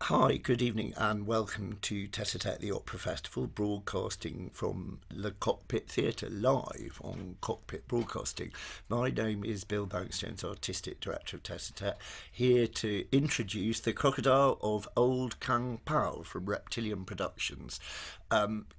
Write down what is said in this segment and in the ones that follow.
Hi, good evening, and welcome to Tete the Opera Festival, broadcasting from the Cockpit Theatre, live on Cockpit Broadcasting. My name is Bill Bankstones, Artistic Director of Tete, here to introduce the Crocodile of Old Kang Pow from Reptilian Productions.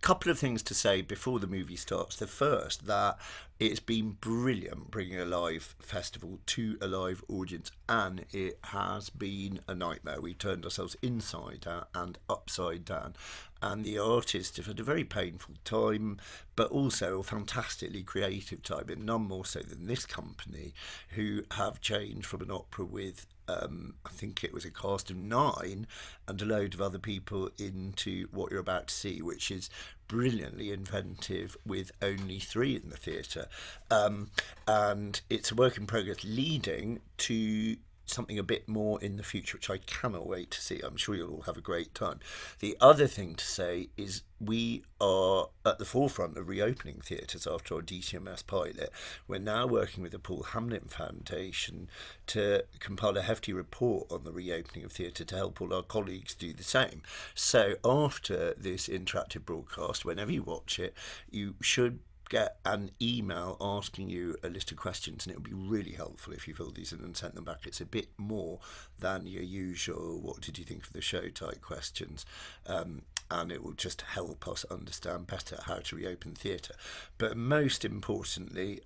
Couple of things to say before the movie starts. The first, that it's been brilliant bringing a live festival to a live audience, and it has been a nightmare. We turned ourselves inside out and upside down, and the artists have had a very painful time, but also a fantastically creative time, and none more so than this company, who have changed from an opera with I think it was a cast of 9 and a load of other people into what you're about to see, which is brilliantly inventive with only 3 in the theatre. And it's a work in progress leading to something a bit more in the future, which I cannot wait to see. I'm sure you'll all have a great time. The other thing to say is we are at the forefront of reopening theatres after our DCMS pilot. We're now working with the Paul Hamlin Foundation to compile a hefty report on the reopening of theatre to help all our colleagues do the same. So after this interactive broadcast, whenever you watch it, you should get an email asking you a list of questions, and it would be really helpful if you filled these in and sent them back. It's a bit more than your usual "what did you think of the show" type questions, and it will just help us understand better how to reopen theatre. But most importantly,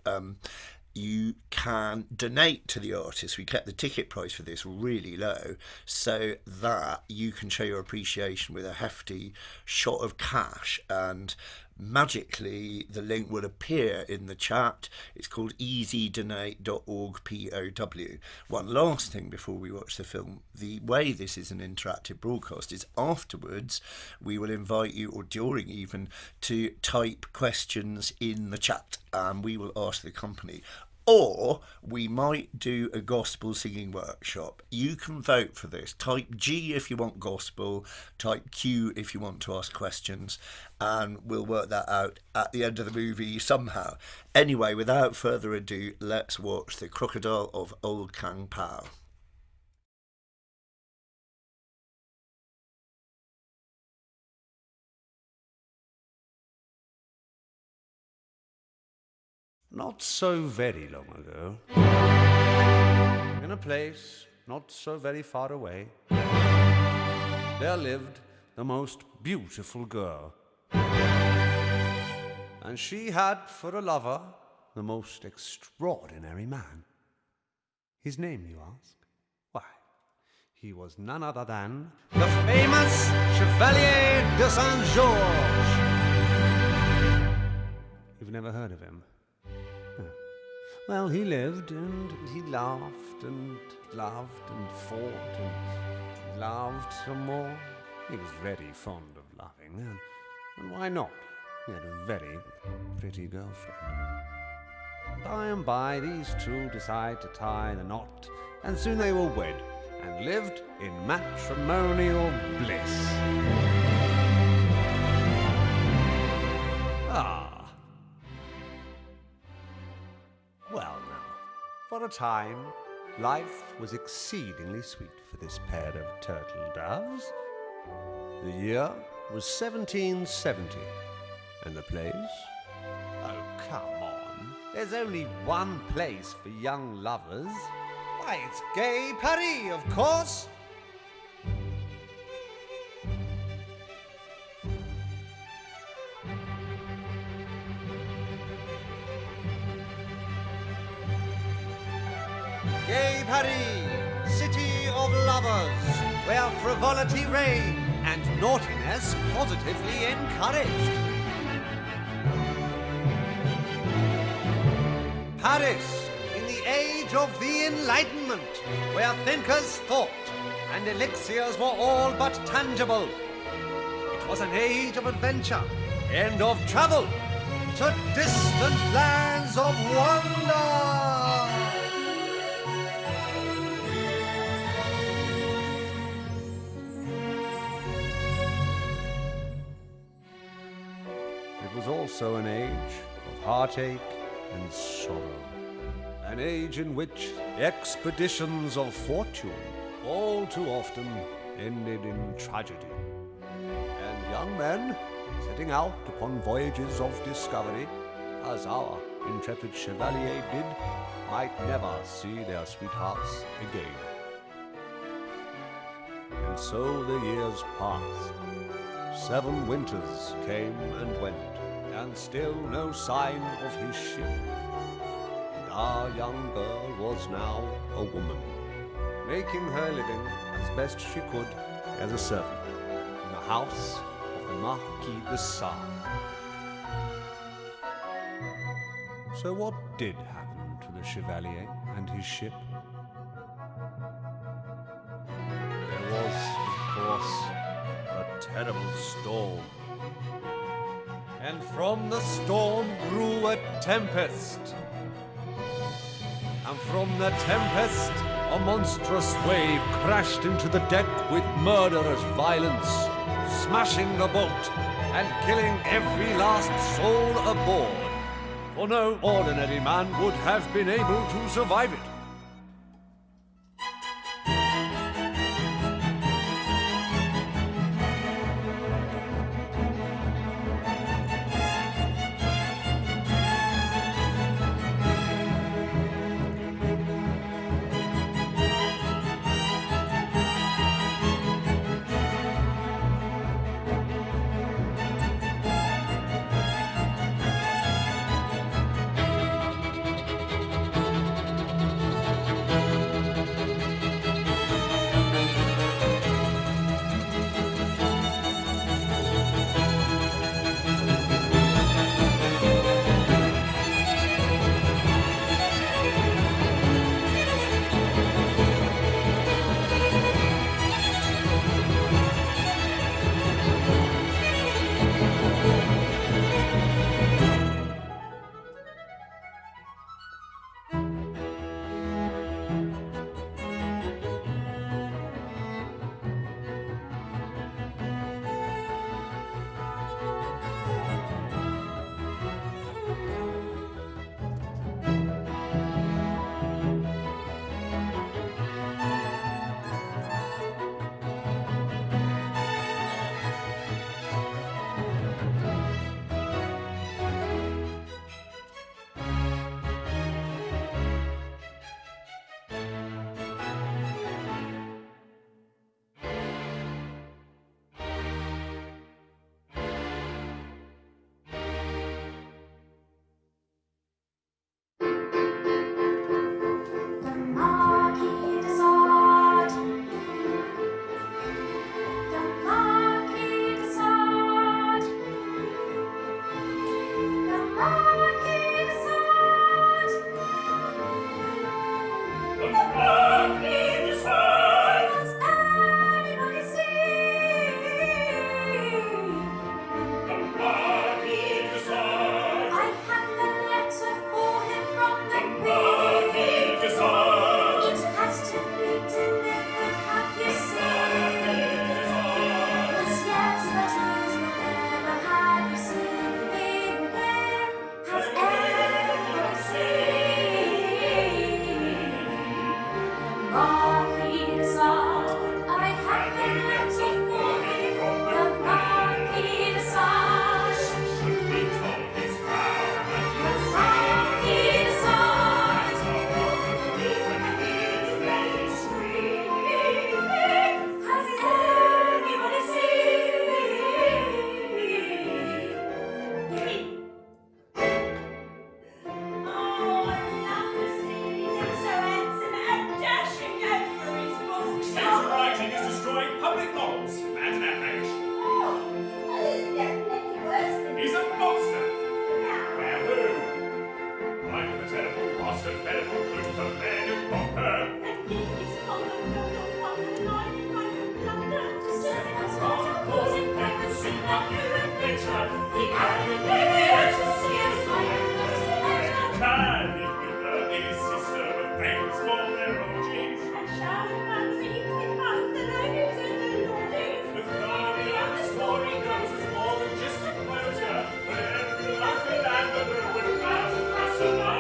you can donate to the artists. We kept the ticket price for this really low so that you can show your appreciation with a hefty shot of cash, and magically the link will appear in the chat. It's called easydonate.org POW. One last thing before we watch the film: the way this is an interactive broadcast is afterwards we will invite you, or during even, to type questions in the chat, and we will ask the company. Or we might do a gospel singing workshop. You can vote for this. Type G if you want gospel, type Q if you want to ask questions, and we'll work that out at the end of the movie somehow. Anyway, without further ado, let's watch The Crocodile of Old Kang Pow. Not so very long ago, in a place not so very far away, there lived the most beautiful girl. And she had for a lover the most extraordinary man. His name, you ask? Why, he was none other than the famous Chevalier de Saint-Georges. You've never heard of him? Well, he lived and he laughed and loved and fought and loved some more. He was very fond of loving, and why not? He had a very pretty girlfriend. By and by, these two decide to tie the knot, and soon they were wed and lived in matrimonial bliss. Well now, for a time, life was exceedingly sweet for this pair of turtle doves. The year was 1770, and the place? Oh, come on. There's only one place for young lovers. Why, it's gay Paris, of course. Gay Paris, city of lovers, where frivolity reigned and naughtiness positively encouraged. Paris, in the age of the Enlightenment, where thinkers thought and elixirs were all but tangible. It was an age of adventure and of travel to distant lands of wonder. It was also an age of heartache and sorrow, an age in which expeditions of fortune all too often ended in tragedy, and young men setting out upon voyages of discovery, as our intrepid chevalier did, might never see their sweethearts again. And so the years passed. 7 winters came and went, and still no sign of his ship. And our young girl was now a woman, making her living as best she could as a servant in the house of the Marquis De Sade. So what did happen to the Chevalier and his ship? There was, of course, a terrible storm. And from the storm grew a tempest. And from the tempest, a monstrous wave crashed into the deck with murderous violence, smashing the boat and killing every last soul aboard. For no ordinary man would have been able to survive it.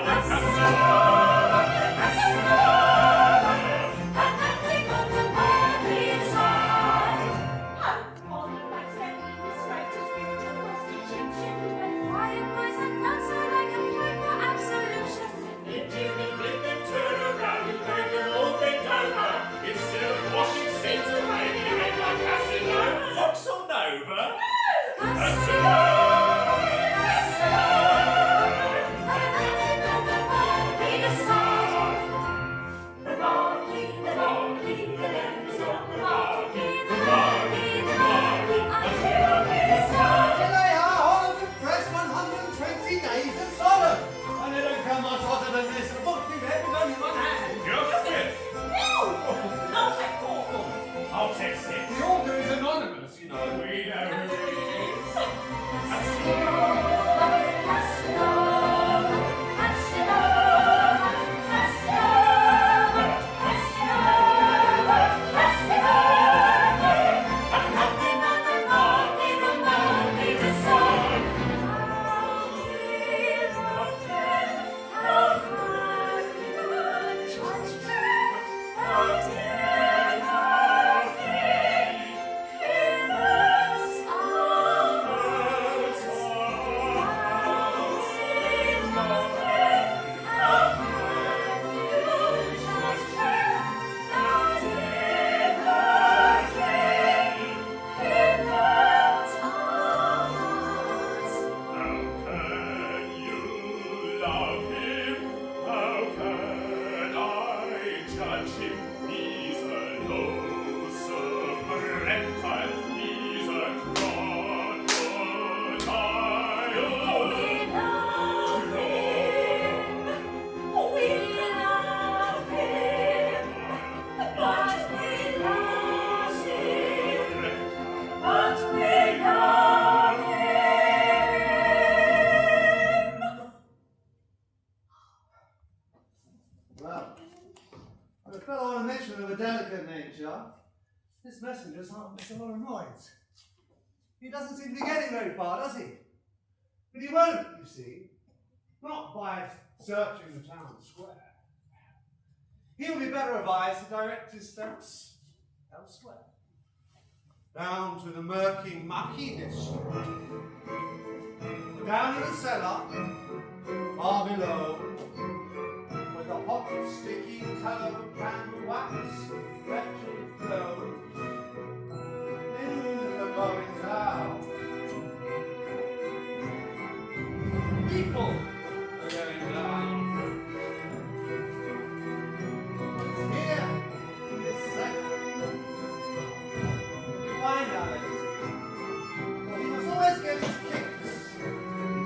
That's Well, for a fellow on a mission of a delicate nature, this messenger's heart makes a lot of noise. He doesn't seem to be getting very far, does he? But he won't, you see. Not by searching the town square. He'll be better advised to direct his steps elsewhere. Down to the murky Marquis De Sade. Down in the cellar, far below, where the hot, sticky tallow candle wax perpetually flows. Things are going down. People are going down. It's here, in this second. You find out, well, he must always get his kicks.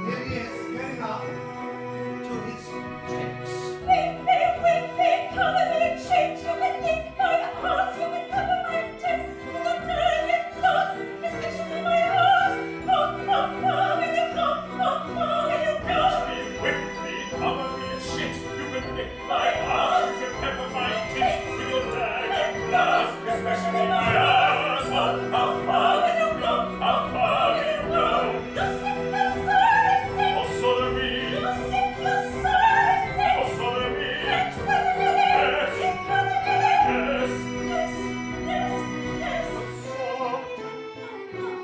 Here he is, getting up to his kicks. Wait, cover me in shapes, you can lick my arse, you can cover my tits, you can turn it close, especially my arse. When you go. Quickly, cover me in shit, you can lick my arse, you can pepper my tits with your dagged glass, especially my arse. How far will you go? How far will you go? You sick your sorry, Oh, sorry. you sick your sorry, Oh, sorry. yes, Soft.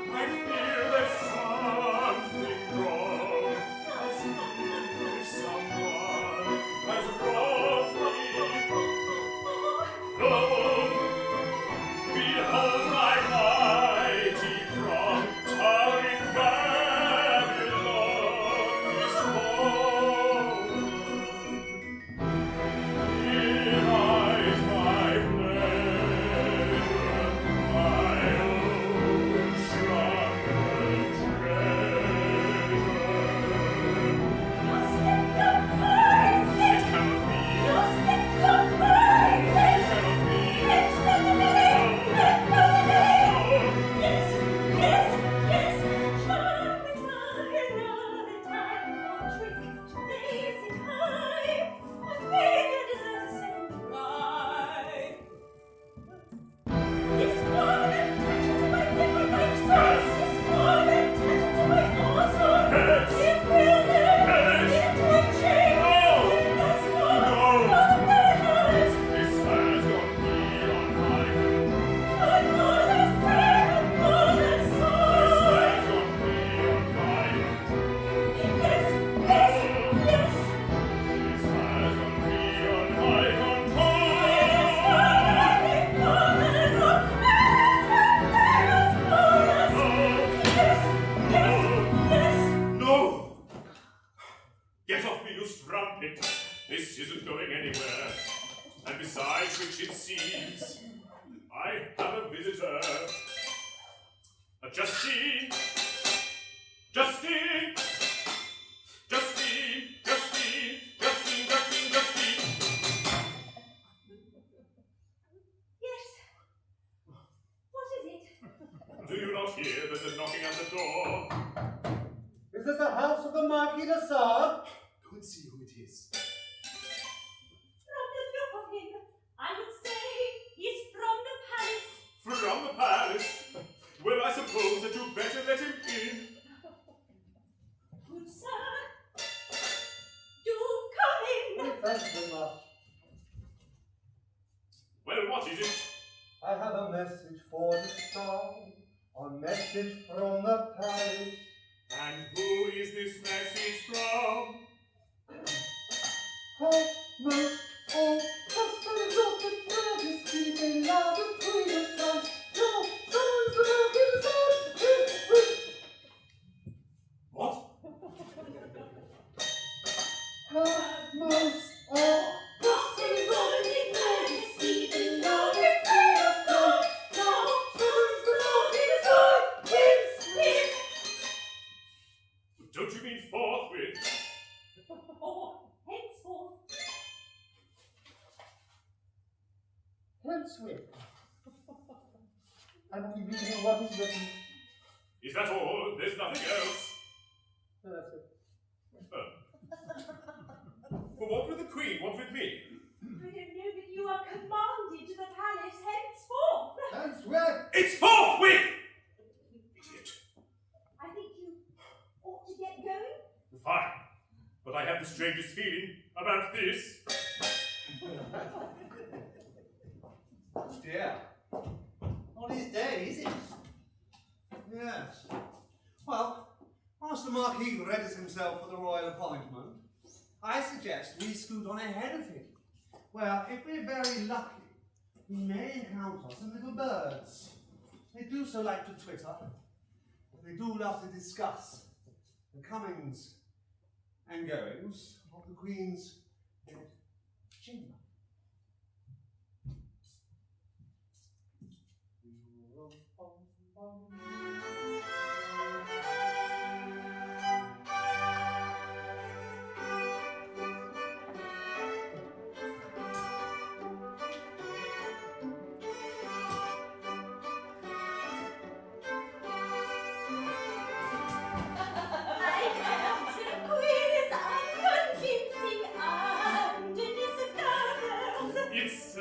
I feel there's something wrong. As if someone has brought me home. Behold my mighty croc, towering Babylon is fallen. Here lies my pleasure, my own shrunken treasure. It cannot be. Get off me, you strumpet! This isn't going anywhere. And besides which it seems, I have a visitor. Justine! Justine! Justine! Justine! Justine! Justine! Justine! Yes. What is it? Do you not hear there's a knocking at the door? Is this the house of the Marquis De Sade? Go and see who it is. From the look of him, I would say he's from the palace. From the palace? Well, I suppose that you'd better let him in. Good sir, do come in. Thanks very much. Well, what is it? I have a message for the star, a message from the palace. And who is this message from? Oh, most, oh, just a look at Brother speaking loud and clear the sun. No, someone's looking at us. What? Most, oh, just a look at Brother speaking loud and clear the sun. No, someone's looking at us. Don't you mean forthwith? Or henceforth. Henceforth. I'm only reading what is written. Is that all? There's nothing else? No, that's it. Well, what with the Queen? What with me? strangest feeling about this. Dear. On his day, is it? Yes. Well, whilst the Marquis readies himself for the royal appointment, I suggest we scoot on ahead of him. Well, if we're very lucky, we may encounter some little birds. They do so like to twitter, and they do love to discuss the comings and goings of the Queen's chamber. It's a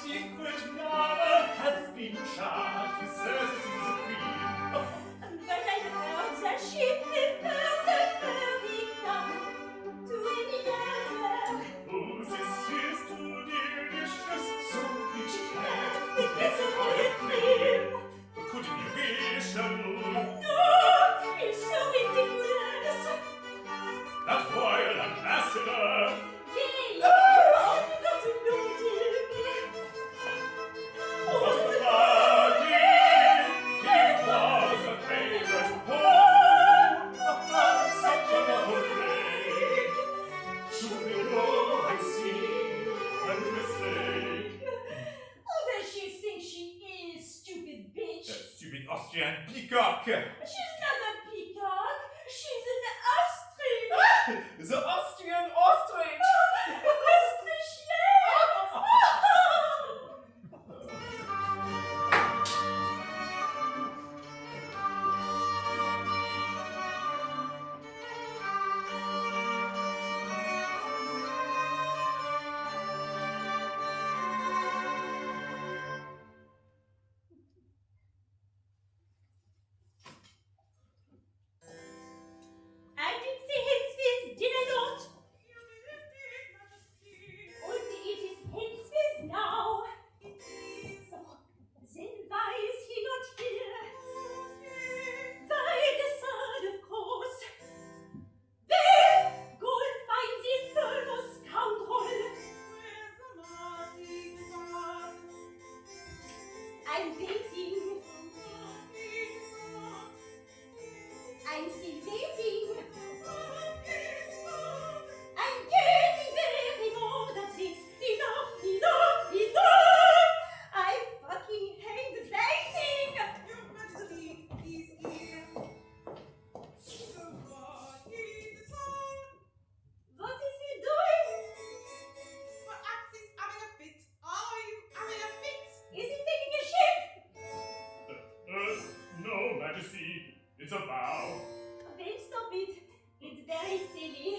secret novel has been charged with servicing the Queen. But I heard that she prefers a furry gun to any other. Oh, this is too delicious, so rich cat. It is a royal cream. Could it be wished? No, it's so ridiculous. That royal ambassador. Yay! Oh, you got to look at him. What a party! He was a favorite home. Such a novel break. Should we go and see and mistake? Oh, does she think she is, stupid bitch? That stupid Austrian peacock. She's not a peacock. She's an ostrich. The Austrian ostrich. I did see Hensfield's dinner not. Und it is Hensfield's now. So, then why is he not here? Why De Sade, of course. There! Go and find the infernal scoundrel. I'm waiting. I'm still waiting. I'm getting very bored of this. Enough. I fucking hate waiting. Your Majesty is here. The Marquis De Sade. What is he doing? Perhaps he's having a fit. Are you having a fit? Is he taking a shit? No, Majesty. It's a vow. Then stop it. It's very silly.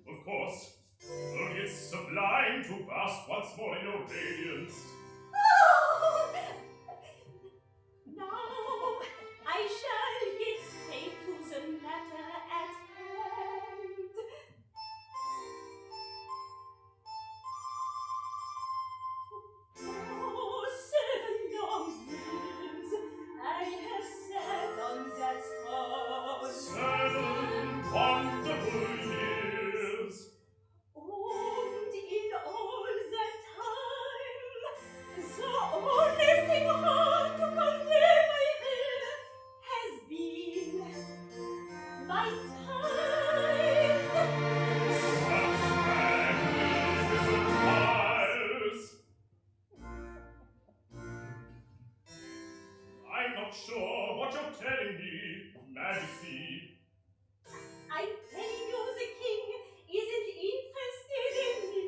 Of course. Only it's sublime to bask once more in your radiance. Oh! Now I shall get straight to the matter at hand. For 7 long years I have sat on that throne. 7 wonderful years. And in all that time, the only thing hard to convey my will has been my ties. Such magnificent eyes. I'm not sure what you're telling me, Majesty. I'm telling you the king isn't interested in me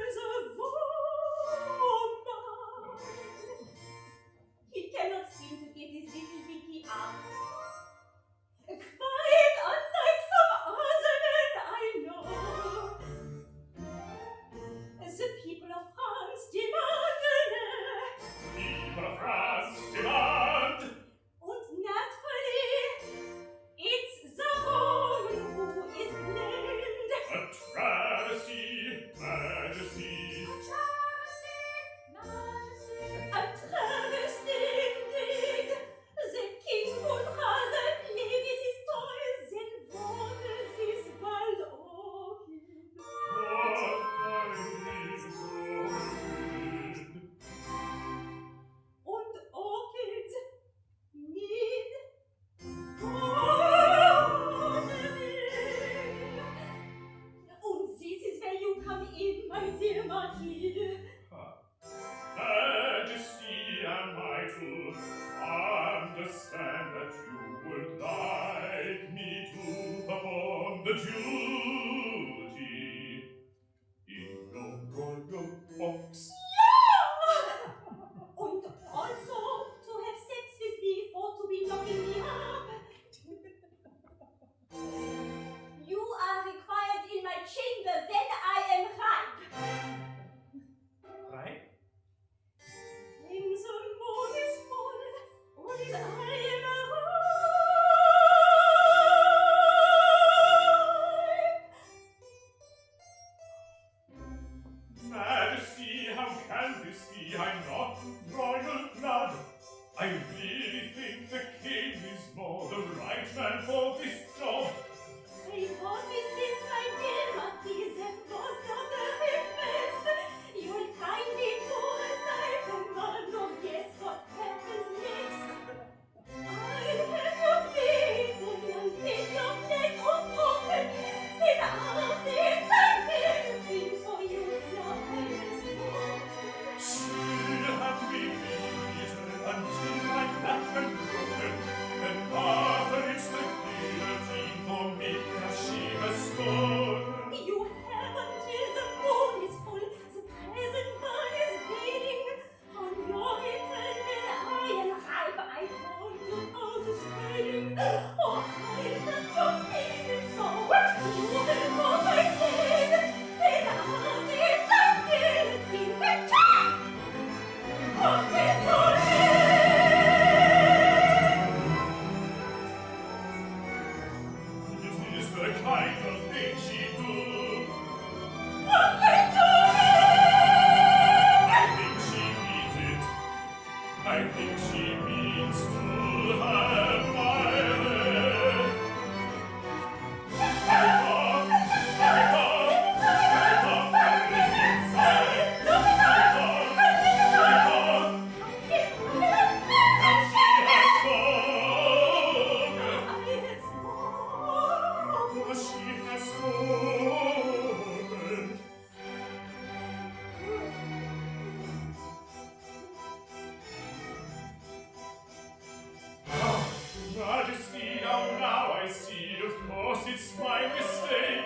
as a woman. He cannot seem to get his little bitty up. Quite unlike some other men I know. The people of France demand an heir. People of France demand Majesty, Majesty. A travesty indeed. The king voudra that levis his toys and wonders his wild orchid. What Und orchids need watering. Und this is where you come in, my dear Marquis. Majesty, am I to understand that you would like me to perform the duty in your royal box? Und also to have sex with me for to be locking me up. You are required in my chamber when I am ripe. Right? When the moon is full and I am ripe. Majesty, how can this be? I'm not royal blood. I really think the king is more the right man for this job. Say, what is this, my dear Marquis? That was not a request. You'll kindly do as I command, or guess what happens next. I'll have your blade, and I'll take your neck unbroken. Then after it's identity for you, your hands broken. She'll have me beaten until my back and broken, and after it's the guillotine for me, as she has spoken. You have until the moon is full, the present one is waning. On your return when I am ripe, I hold you houses waiting. Oh, I have your baby so you will know my sin. Then after it's a guillotine, return of his own It is the kind of thing she do. I think she means it. I think she means to have my head. She has spoken. Majesty, now I see, of course it's my mistake.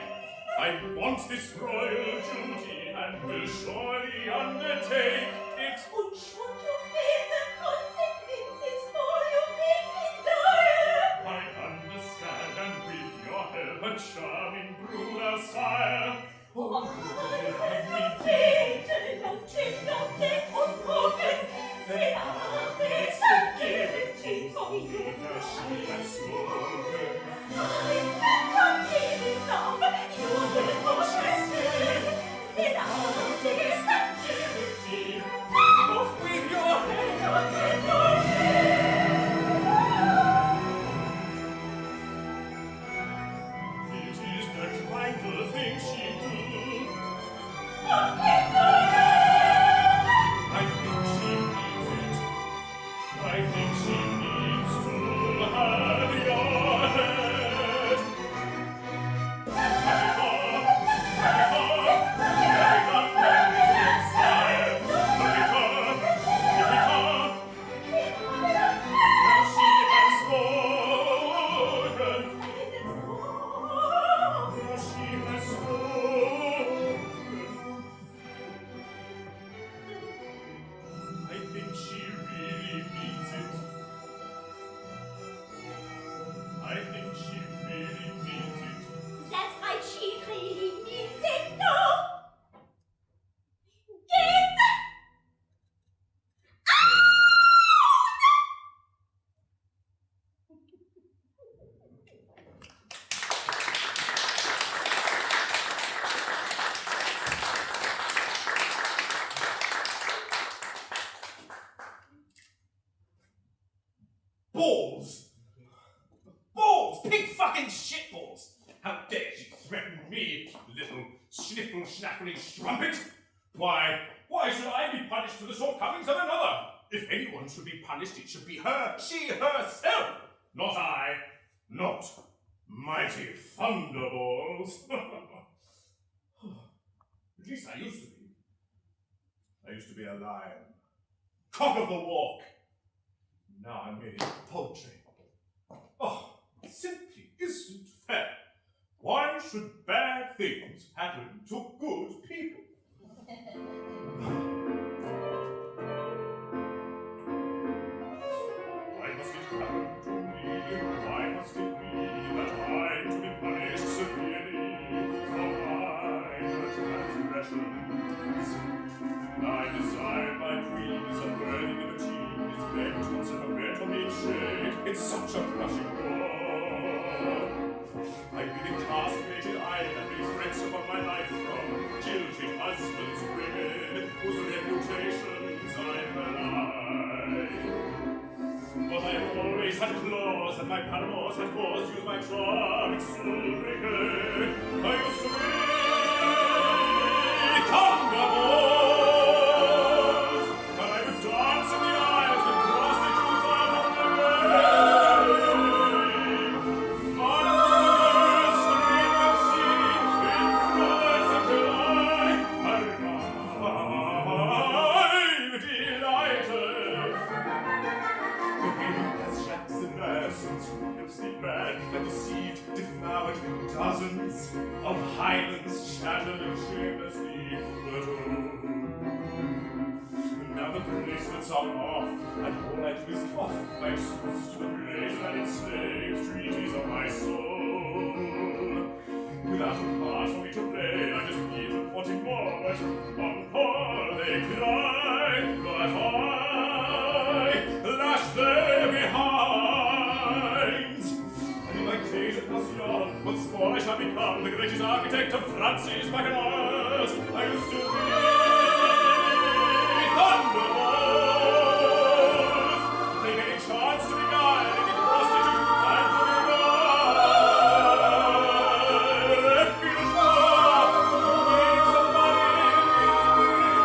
I want this royal duty and will surely undertake it. Und should you face the consequences for you make me die? I understand, and with your help, a charming brood sire. Oh, I have me beaten, no trick, no deck, unbroken. Then after it's a guillotine for you. She has spoken. I have completed some, you will push me still. Then after it's a Guillotine, off with your head. It is the kind of thing she do. I think she means it. I think she means to have your head. Now she has spoken. Now she has spoken. pitiful, snaffling strumpet? Why should I be punished for the shortcomings of another? If anyone should be punished, it should be her, she herself, not I, not mighty thunderballs. At least I used to be. I used to be a lion, cock of the walk. Now I'm made into poultry. Oh, it simply isn't fair. Why should bad things happen to good people? Why must it happen to me? Why must it be that I'm to be punished severely for my transgressions? I desire my creeds and burning liberties, bent on some better made shade. It's such a crushing roar. I've been incarcerated, I have made threats upon my life from jilted husbands, women, whose reputations I belie. But I have always had claws, and my paramours had cause to use my charming sobriquet. I used to be Thunderbolt! Dozens of Highlands shattered shamelessly, but now the bracelets are off, and all I do is cough my excuses to the place that enslaves treaties of my soul. Without a part for me to play, I just keep on wanting more, but on poor they cry, but I lash them behind. And in my days at Passion, once more I shall become the greatest architect of France's bacchanals. I used to be Thunderbolt. Take any chance to beguile any prostitute and to be wild. Refuge war, make some money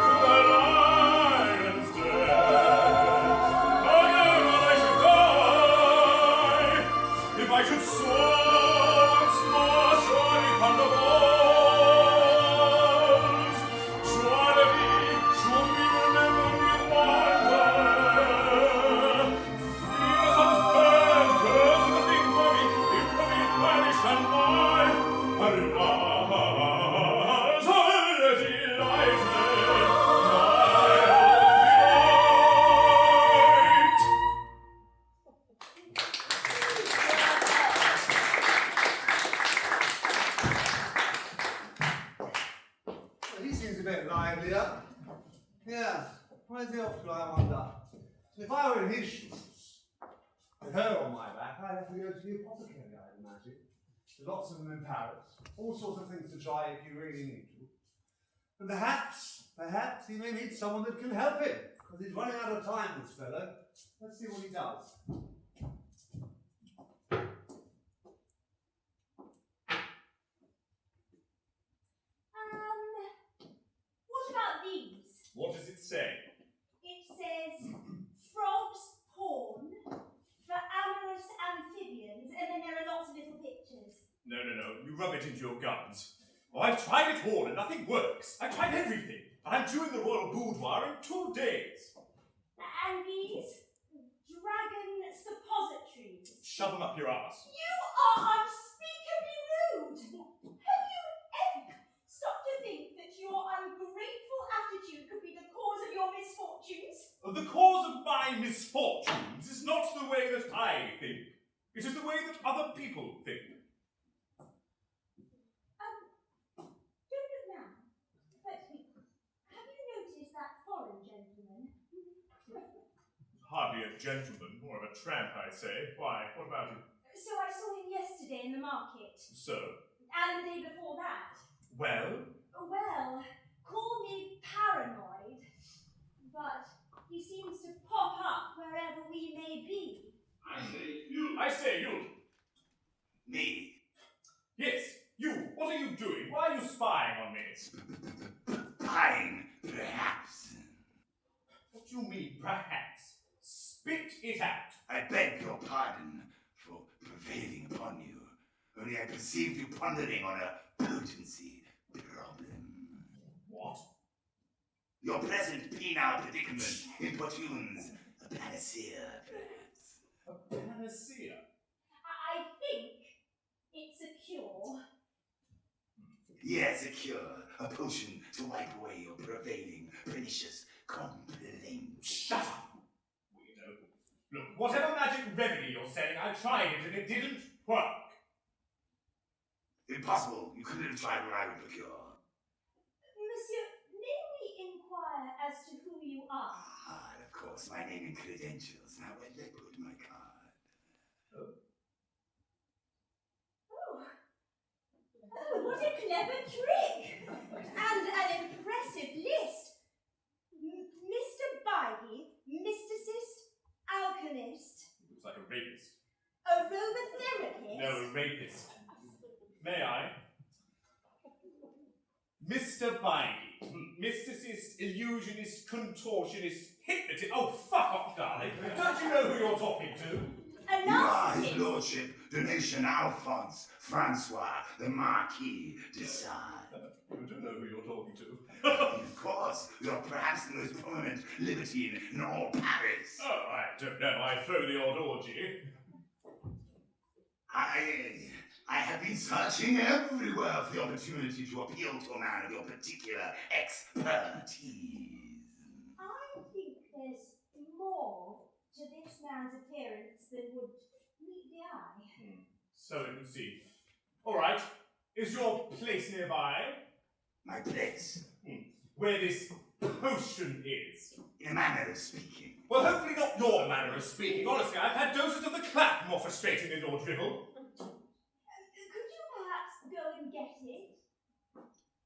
to the lion's death. Again, I should die if I should soar once more, surely Thunderbolts. Surely should we remember with wonder. Fears unfurled, curse is a thing for me, infamy banished, and my alarms are delighted, my delight. Well, he seems a bit livelier. Yeah, where's he off to, I wonder? If I were in his shoes, with her on my back, I'd have to go to the apothecary, I'd imagine. There's lots of them in Paris. All sorts of things to try if you really need to. And perhaps he may need someone that can help him, because he's running out of time, this fellow. Let's see what he does. What about these? What does it say? It says frogs porn for amorous amphibians, and then there are lots of little pictures. No, you rub it into your gums. Oh, I've tried it all and nothing works. I tried everything. I'm due in the royal boudoir in 2 days. And these dragon suppositories. Shove them up your ass. You are unspeakably rude. Have you ever stopped to think that your ungrateful attitude could be the cause of your misfortunes? The cause of my misfortunes is not the way that I think. It is the way that other people think. Don't look now, but have you noticed that foreign gentleman? Hardly a gentleman, more of a tramp, I'd say. Why? What about him? So I saw him yesterday in the market. So? And the day before that. Well? Well, call me paranoid, but he seems to pop up wherever we may be. I say you. Me? Yes, you. What are you doing? Why are you spying on me? perceived you pondering on a potency problem. What? Your present penile predicament importunes a panacea, perhaps. A panacea? I think it's a cure. Yes, a cure. A potion to wipe away your prevailing pernicious complaints. Shut up! Look, whatever magic remedy you're selling, I tried it and it didn't work. Impossible. You couldn't have tried what I would procure. Monsieur, may we inquire as to who you are? Ah, of course, my name and credentials. Now, where did I put my card? Oh, what a clever trick! And an impressive list. Mr. Bidey, mysticist, alchemist, Looks like a rapist. aromatherapist. No, a rapist. May I? Mr. Bidey, mysticist, illusionist, contortionist, hypnotist. Oh, fuck off, darling. Don't you know who you're talking to? A You are His narcissist. Lordship, Donation Alphonse Francois, the Marquis De Sade. You do know who you're talking to. Of course, you're perhaps the most prominent libertine in all Paris. Oh, I don't know. I throw the odd orgy. I have been searching everywhere for the opportunity to appeal to a man of your particular expertise. I think there's more to this man's appearance than would meet the eye. So it would seem. All right. Is your place nearby? My place, Where this potion is? in a manner of speaking. Well, hopefully not your manner of speaking. Honestly, I've had doses of the clap more frustrating than your drivel. Could you perhaps go and get it?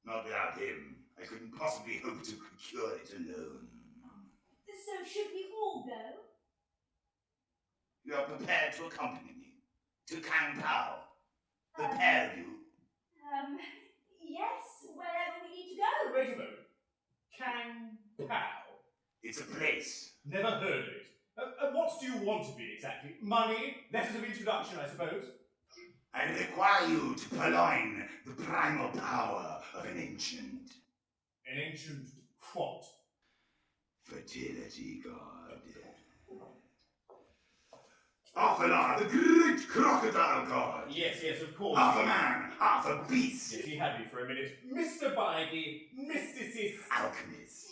Not without him. I couldn't possibly hope to procure it alone. So should we all go? You are prepared to accompany me to Kang Pow, the pair of you. Yes, wherever we need to go. Wait a moment. Kang Pow? It's a place. Never heard of it. And what do you want to be exactly? Money? Letters of introduction, I suppose? I require you to purloin the primal power of an ancient An ancient what? fertility god. Arthur, the great crocodile god. Yes, of course. Half a man, half a beast. Yes, he had me for a minute. Mr. Bidey, mysticist. Alchemist.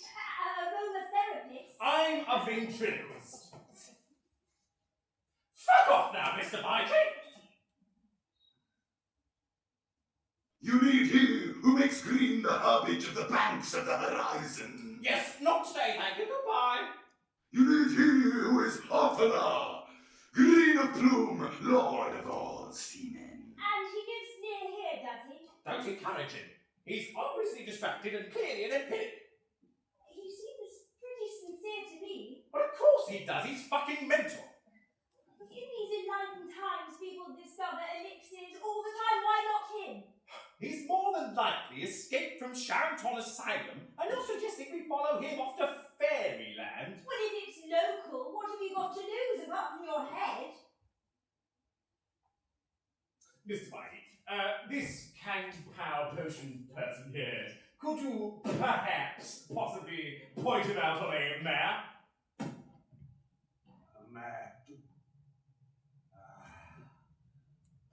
Aromatherapist. I'm a ventriloquist. Fuck off now, Mr. Bidey! You need he who makes green the herbage of the banks of the horizon. Yes, not today, thank you. Goodbye. You need he who is Arthur, green of plume, lord of all seamen. And he lives near here, does he? Don't encourage him. He's obviously distracted and clearly an empiric. He seems pretty sincere to me. Well, of course he does. He's fucking mental. In these enlightened times, people discover elixirs all the time. Why not him? He's more than likely escaped from Charenton Asylum, and you're suggesting we follow him off to fairyland? Well, if it's local, what have you got to lose apart from your head? Mr. Bidey, this Kang Pow potion person here, could you perhaps possibly point him out on a map? A map.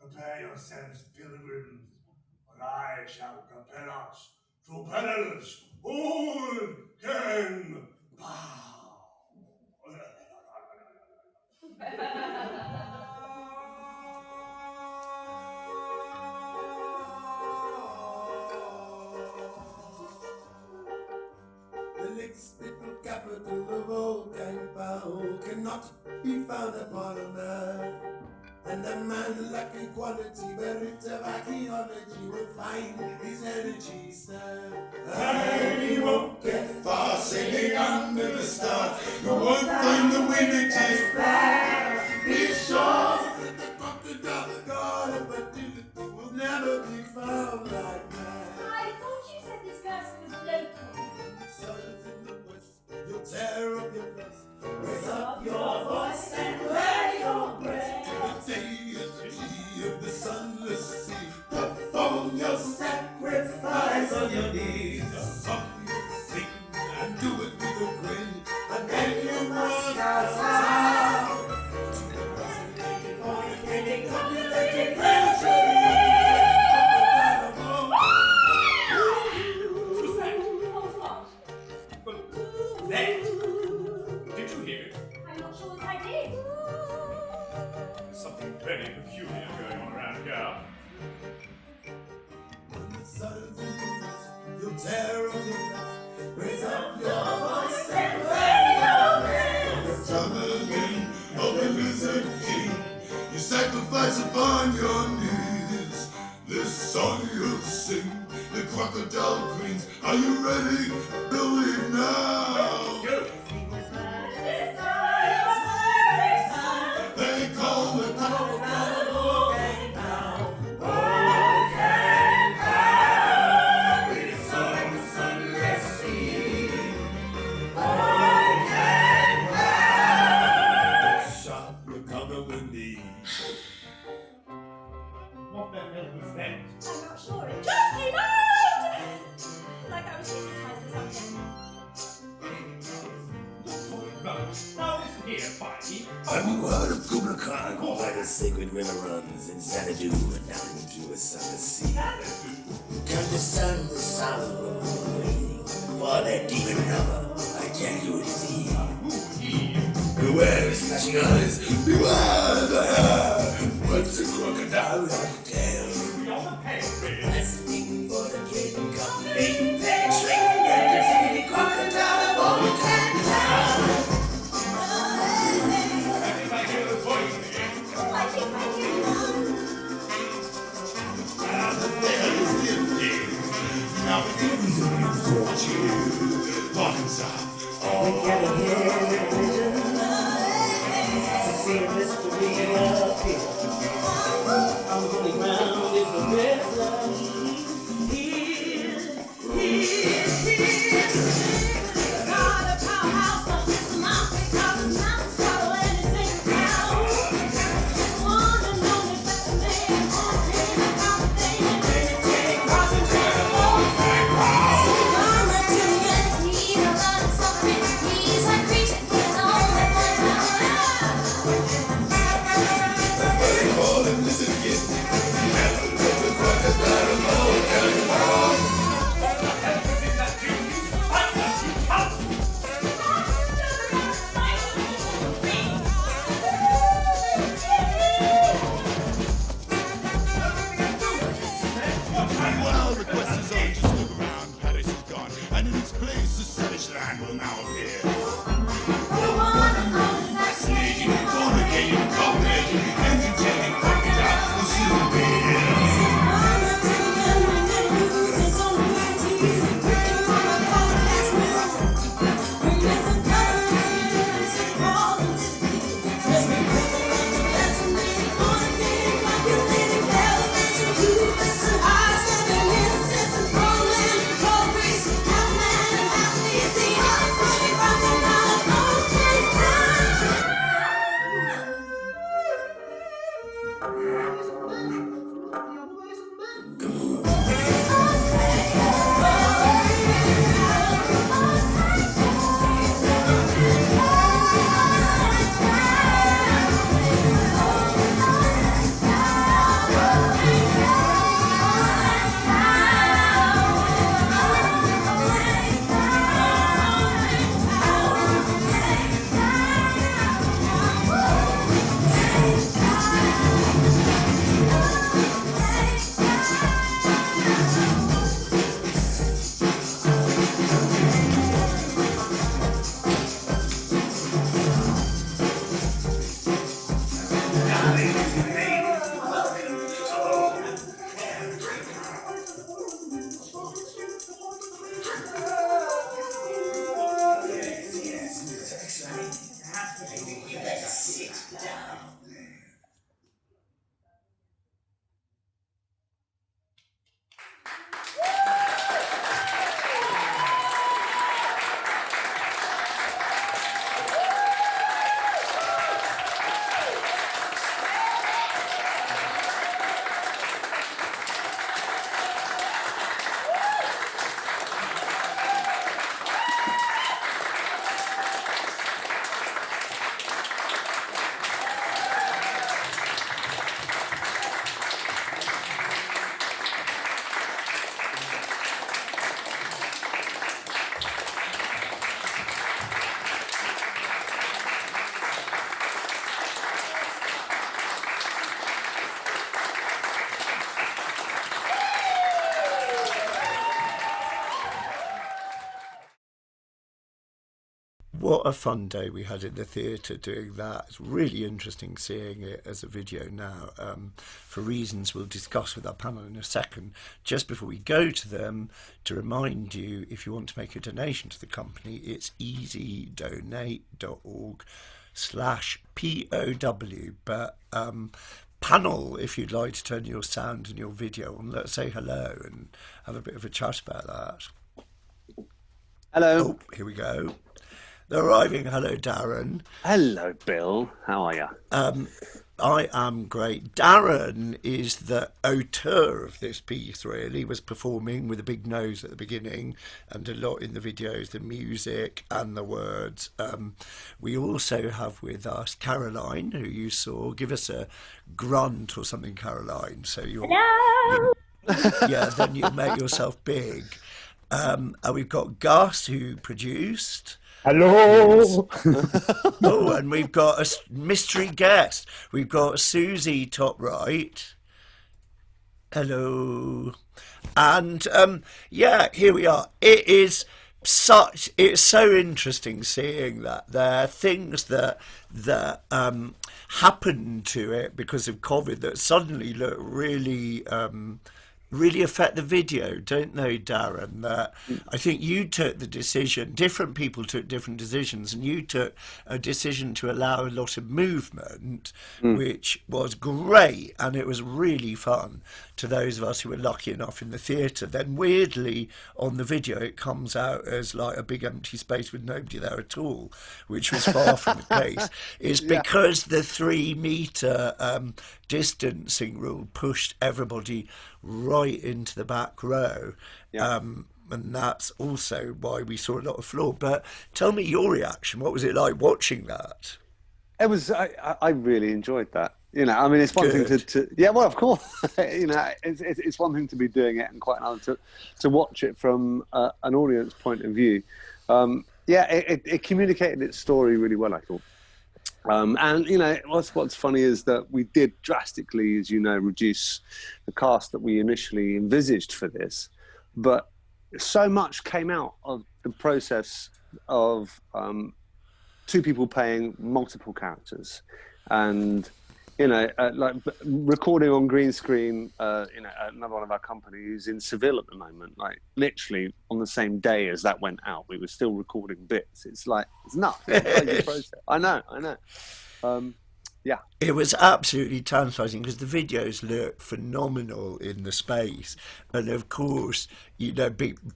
Prepare yourselves, pilgrims, for I shall compel us to perilous old Kang Pow. The lickspittle capital of old Kang Pow cannot be found upon a map. And a man lacking quality, bereft of archaeology, will find his energy stirred. And he won't get far sailing under the stars. You won't find the wind at his back. Be sure that the crocodile god of fertility will never be found like that. I thought you said this person was local. Soils in the west, you'll tear up your breast. Raise up your voice and wear your breath. The day is the key of the sunless sea. sacrifice upon your knees. This song you'll sing, the crocodile queens. Are you ready? Believe now. They call the crocodile Kang Pow. Oh, Kang Pow, we saw the sunless sea. Oh, Kang Pow, shot the common with me. What the hell was that? I'm not sure. It just came out! Like I was hypnotized or something. Now listen here, Spikey. Have you heard of Kubla Khan? Why the sacred river runs in Xanadu and down into a sunless sea? To understand the sorrow of waiting for that demon lover, I tell you it is he. Beware his flashing eyes, beware the hair. What's a crocodile like tail? Listening for the kitten coming, penetrating every crocodile of all Kang Pow. Everybody hear the voice again? I think I hear one. The veil is lifted. Now begins a new fortune. Bottoms up. We gotta hear the vision to see a mystery appear. I'm going round is the rhythm. Here. Not a powerhouse, but it's a mountain, because the mountains follow anything down. One and only best man on any conversation, anything crossing terrible. I'm a Reptilian, he's a lot of suffering, he's like preaching, he's only one out. They call him lizard kid. Never let the crocodile alone. Kang Pow. What the hell was in that dream? You spiked us, you cunt! Well, the quest is on. Just look around. Paris is gone, and in its place, the savage land will now appear. Fascinating, fornicating, cooperating, entertaining crocodile will soon be here. Crocodile What a fun day we had in the theatre doing that. It's really interesting seeing it as a video now, for reasons we'll discuss with our panel in a second. Just before we go to them, to remind you, if you want to make a donation to the company, it's easydonate.org/POW. But panel, if you'd like to turn your sound and your video on, let's say hello and have a bit of a chat about that. Hello. Oh, here we go. They're arriving. Hello, Darren. Hello, Bill. How are you? I am great. Darren is the auteur of this piece, really. He was performing with a big nose at the beginning and a lot in the videos, the music and the words. We also have with us Caroline, who you saw. Give us a grunt or something, Caroline. So Hello! Yeah, then you'll make yourself big. And we've got Gus, who produced. Hello. Oh, and we've got a mystery guest. We've got Susie top right. Hello. And yeah, here we are. It's so interesting seeing that there are things that happened to it because of COVID that suddenly look really really affect the video, don't they, Darren? That I think you took the decision, different people took different decisions, and you took a decision to allow a lot of movement, which was great, and it was really fun to those of us who were lucky enough in the theatre. Then weirdly on the video it comes out as like a big empty space with nobody there at all, which was far from the case. It's because the 3 metre distancing rule pushed everybody right into the back row, and that's also why we saw a lot of floor. But tell me your reaction. What was it like watching that? It was. I really enjoyed that. You know, I mean, it's one thing to yeah, well, of course, you know, it's one thing to be doing it and quite another to watch it from an audience point of view. Yeah, it communicated its story really well, I thought. And you know, what's funny is that we did drastically, as you know, reduce the cast that we initially envisaged for this, but so much came out of the process of 2 people playing multiple characters, and you know, like recording on green screen. You know, another one of our company who's in Seville at the moment, like literally on the same day as that went out, we were still recording bits. It's like, it's nuts. It's a crazy process. I know. Yeah. It was absolutely tantalising because the videos look phenomenal in the space. And of course, you know,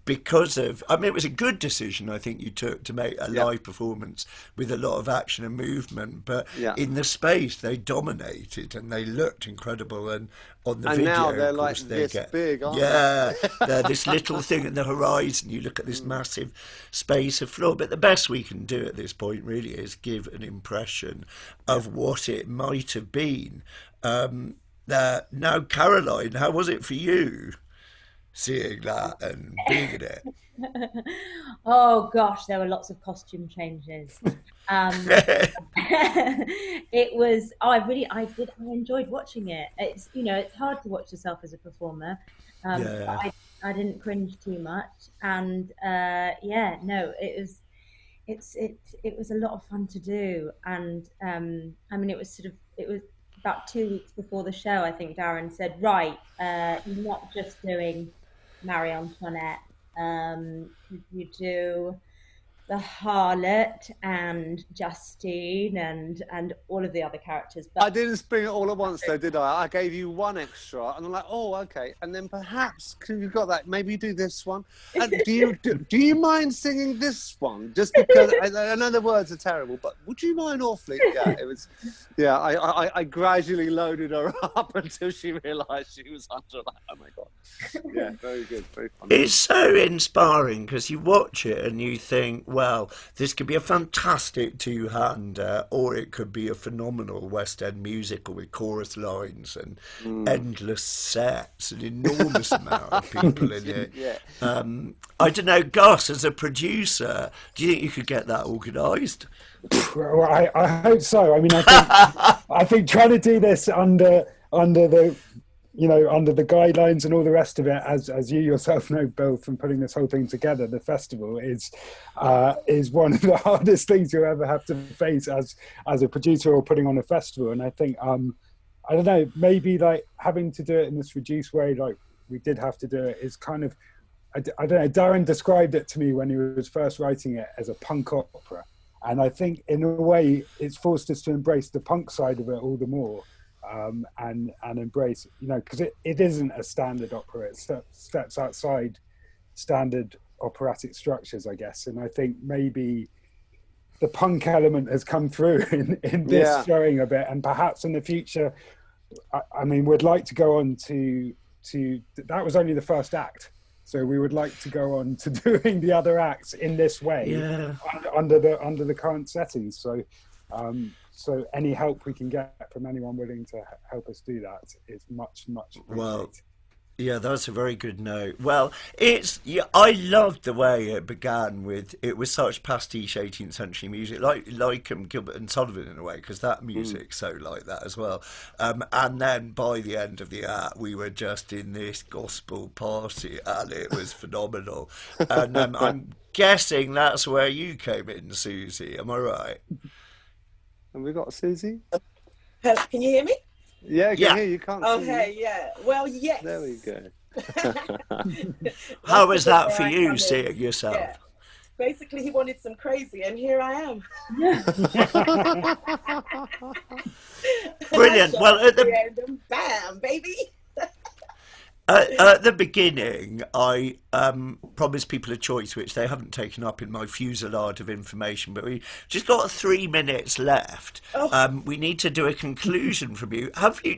because of, I mean, it was a good decision, I think, you took to make a live performance with a lot of action and movement. But in the space, they dominated and they looked incredible. And on the video, now they're of course, like they this big, aren't they? They're this little thing in the horizon. You look at this massive space of floor. But the best we can do at this point really is give an impression of what it might have been. Now, Caroline, how was it for you seeing that and being in it? Oh gosh, there were lots of costume changes. It was. I enjoyed watching it. It's, you know, it's hard to watch yourself as a performer. But I didn't cringe too much, and it was a lot of fun to do. And I mean, it was about 2 weeks before the show, I think Darren said, right, you're not just doing Marie Antoinette, you do the harlot and Justine and all of the other characters. But I didn't spring it all at once, though, did I? I gave you one extra, and I'm like, oh, okay. And then perhaps, because you've got that, maybe do this one. Do you mind singing this one? Just because I know the words are terrible, but would you mind awfully? Yeah, it was. Yeah, I gradually loaded her up until she realised she was under that. Oh my god. Yeah, very good, very fun. It's so inspiring because you watch it and you think, well, this could be a fantastic 2-hander, or it could be a phenomenal West End musical with chorus lines and endless sets, an enormous amount of people in it. I don't know, Gus, as a producer, do you think you could get that organised? Well, I hope so. I mean, I think trying to do this under the under the guidelines and all the rest of it, as you yourself know, Bill, from putting this whole thing together, the festival is one of the hardest things you'll ever have to face as a producer or putting on a festival. And I think, I don't know, maybe like having to do it in this reduced way, like we did have to do it, is kind of, I don't know, Darren described it to me when he was first writing it as a punk opera. And I think in a way it's forced us to embrace the punk side of it all the more, and embrace, because it isn't a standard opera. It steps outside standard operatic structures, I guess. And I think maybe the punk element has come through in this showing a bit, and perhaps in the future, I mean, we'd like to go on to that was only the first act. So we would like to go on to doing the other acts in this way, under the current settings. So, so any help we can get from anyone willing to help us do that is much appreciated. Well, yeah, that's a very good note. Well, I loved the way it began with, it was such pastiche 18th century music, like Gilbert and Sullivan in a way, because that music's so like that as well. And then by the end of the act, we were just in this gospel party, and it was phenomenal. And I'm guessing that's where you came in, Susie. Am I right? Have we got Susie? Can you hear me? Yeah, I can hear you. Can't see Okay, yeah. Well, yes. There we go. How was that for you, seeing yourself? Yeah. Basically, he wanted some crazy, and here I am. Brilliant. Well, at the end, and bam, baby. At the beginning, I promised people a choice, which they haven't taken up in my fusillade of information, but we just got 3 minutes left. We need to do a conclusion from you.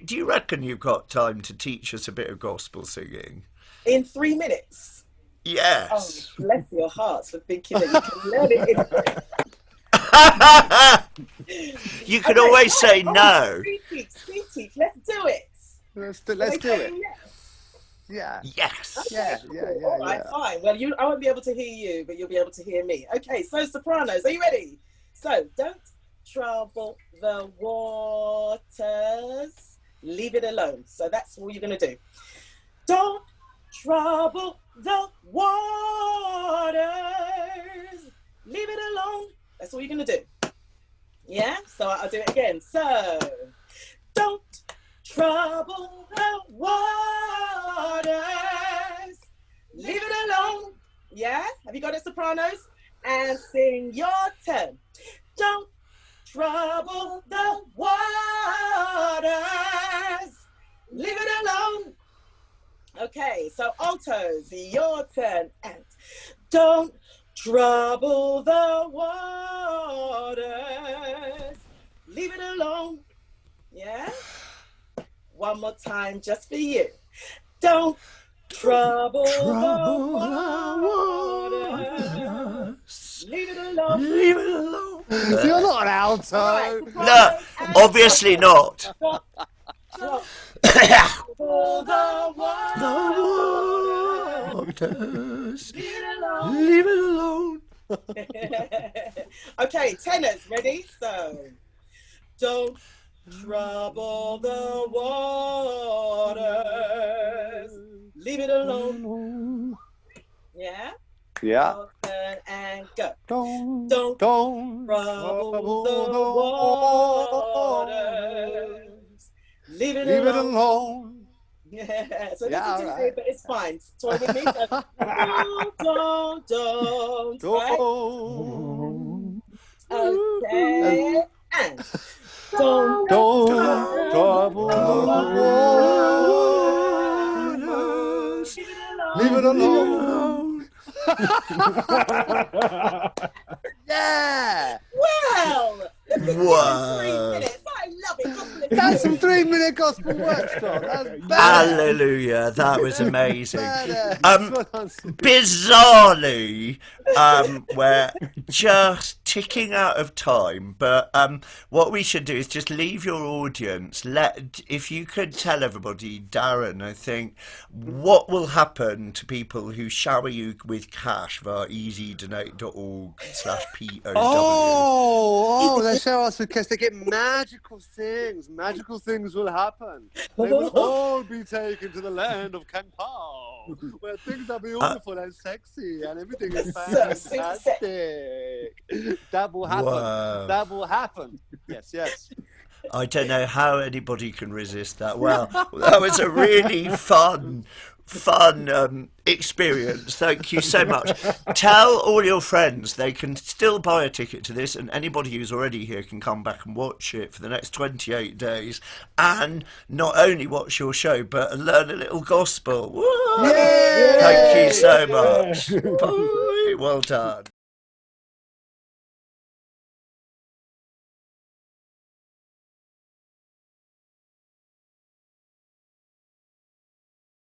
Do you reckon you've got time to teach us a bit of gospel singing? In 3 minutes? Yes. Oh, bless your hearts for thinking that you can learn it in You can always say no. Sweet teeth, let's do it. Let's do it. Yes. Yeah. Yes. Okay, cool. All right, fine. Well, I won't be able to hear you, but you'll be able to hear me. Okay, so sopranos, are you ready? So, don't trouble the waters. Leave it alone. So that's what you're going to do. Don't trouble the waters. Leave it alone. That's what you're going to do. Yeah? So I'll do it again. So, don't trouble the waters. Leave it alone. Yeah? Have you got it, sopranos? And sing your turn. Don't trouble the waters. Leave it alone. Okay, so altos, your turn. And don't trouble the waters. Leave it alone. Yeah? One more time just for you. Don't trouble the waters. Leave it alone. Leave it alone. You're not an alto. Right, No, obviously not. Trouble the waters. Leave Leave it alone. Leave it alone. Okay, tenors, ready? So, don't trouble the waters. Leave it alone. Yeah? Yeah. Your turn and go. Don't trouble the waters. Leave it alone. Yeah, so Yeah, this is right. but it's fine. Toy with me. So, don't. Right? Okay. And don't trouble the waters. Leave it alone. Yeah. Well, Wow. 3 minutes. I love it. That's some 3-minute gospel workshop. That's bad. Hallelujah, that was amazing. Badass. Bizarrely, we're just ticking out of time, but what we should do is just leave your audience. If you could tell everybody, Darren, I think, what will happen to people who shower you with cash via easydonate.org/POW. Oh, they shower us with cash. They get magical things. Magical things will happen. They will all be taken to the land of Kang Pow, where things are beautiful and sexy, and everything is fantastic. That will happen. Wow. That will happen. Yes. I don't know how anybody can resist that. Well, that was a really fun experience. Thank you so much. Tell all your friends they can still buy a ticket to this, and anybody who's already here can come back and watch it for the next 28 days, and not only watch your show but learn a little gospel. Thank you so much. Bye. Well done.